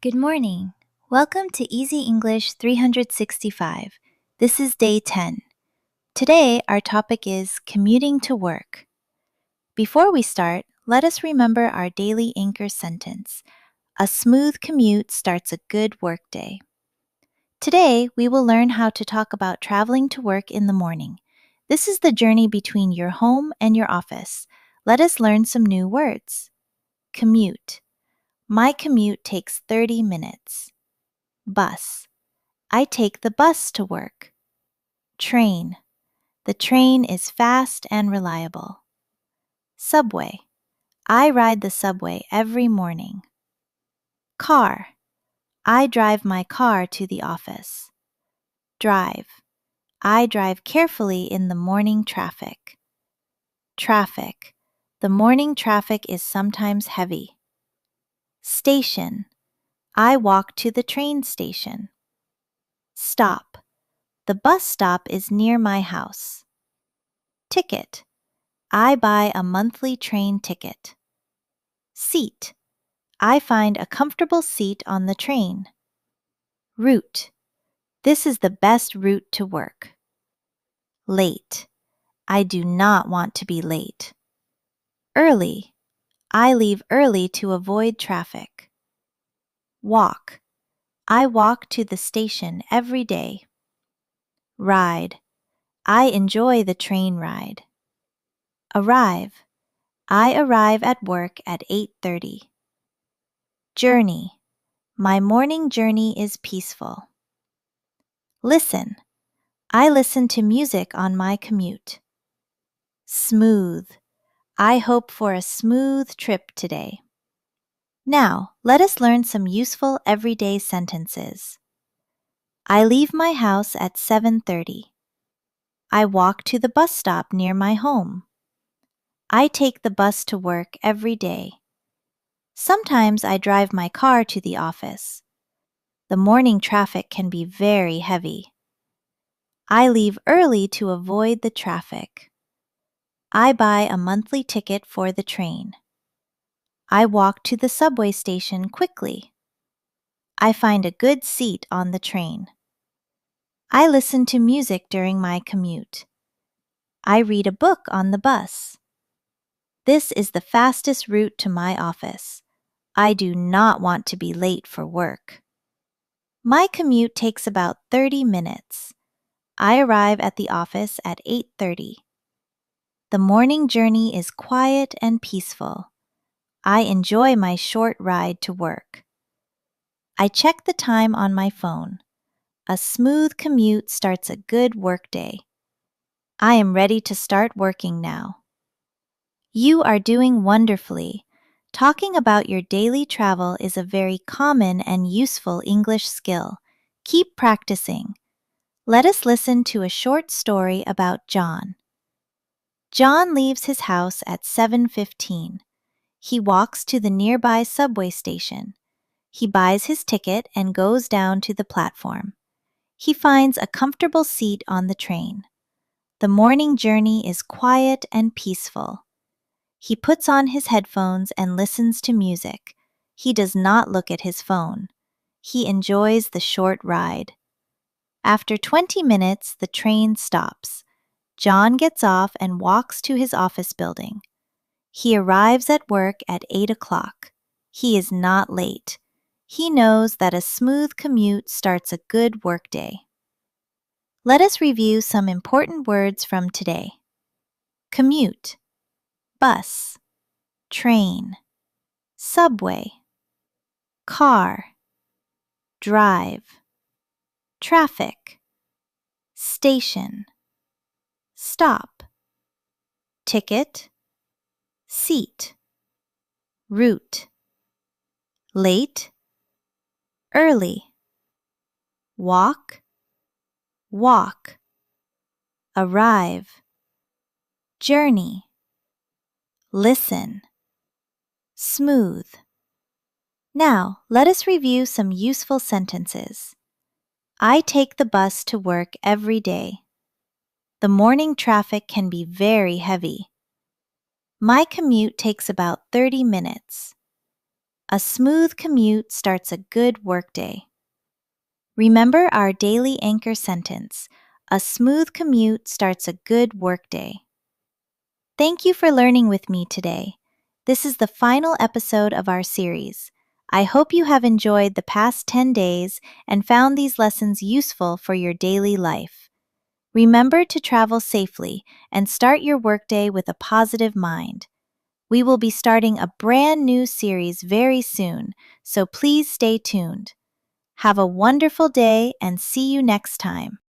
Good morning. Welcome to Easy English 365. This is day 10. Today, our topic is commuting to work. Before we start, let us remember our daily anchor sentence. A smooth commute starts a good workday. Today, we will learn how to talk about traveling to work in the morning. This is the journey between your home and your office. Let us learn some new words. Commute. My commute takes 30 minutes. Bus. I take the bus to work. Train. The train is fast and reliable. Subway. I ride the subway every morning. Car. I drive my car to the office. Drive. I drive carefully in the morning traffic. Traffic. The morning traffic is sometimes heavy. Station. I walk to the train station. Stop. The bus stop is near my house. Ticket. I buy a monthly train ticket. Seat. I find a comfortable seat on the train. Route. This is the best route to work. Late. I do not want to be late. Early. I leave early to avoid traffic. Walk. I walk to the station every day. Ride. I enjoy the train ride. Arrive. I arrive at work at 8:30. Journey. My morning journey is peaceful. Listen. I listen to music on my commute. Smooth. I hope for a smooth trip today. Now, let us learn some useful everyday sentences. I leave my house at 7:30. I walk to the bus stop near my home. I take the bus to work every day. Sometimes I drive my car to the office. The morning traffic can be very heavy. I leave early to avoid the traffic. I buy a monthly ticket for the train. I walk to the subway station quickly. I find a good seat on the train. I listen to music during my commute. I read a book on the bus. This is the fastest route to my office. I do not want to be late for work. My commute takes about 30 minutes. I arrive at the office at 8:30. The morning journey is quiet and peaceful. I enjoy my short ride to work. I check the time on my phone. A smooth commute starts a good workday. I am ready to start working now. You are doing wonderfully. Talking about your daily travel is a very common and useful English skill. Keep practicing. Let us listen to a short story about John. John leaves his house at 7:15. He walks to the nearby subway station. He buys his ticket and goes down to the platform. He finds a comfortable seat on the train. The morning journey is quiet and peaceful. He puts on his headphones and listens to music. He does not look at his phone. He enjoys the short ride. After 20 minutes, the train stops. John gets off and walks to his office building. He arrives at work at 8 o'clock. He is not late. He knows that a smooth commute starts a good workday. Let us review some important words from today. Commute, bus, train, subway, car, drive, traffic, station, stop, ticket, seat, route, late, early, walk, walk, arrive, journey, listen, smooth. Now, let us review some useful sentences. I take the bus to work every day. The morning traffic can be very heavy. My commute takes about 30 minutes. A smooth commute starts a good workday. Remember our daily anchor sentence. A smooth commute starts a good workday. Thank you for learning with me today. This is the final episode of our series. I hope you have enjoyed the past 10 days and found these lessons useful for your daily life. Remember to travel safely and start your workday with a positive mind. We will be starting a brand new series very soon, so please stay tuned. Have a wonderful day and see you next time.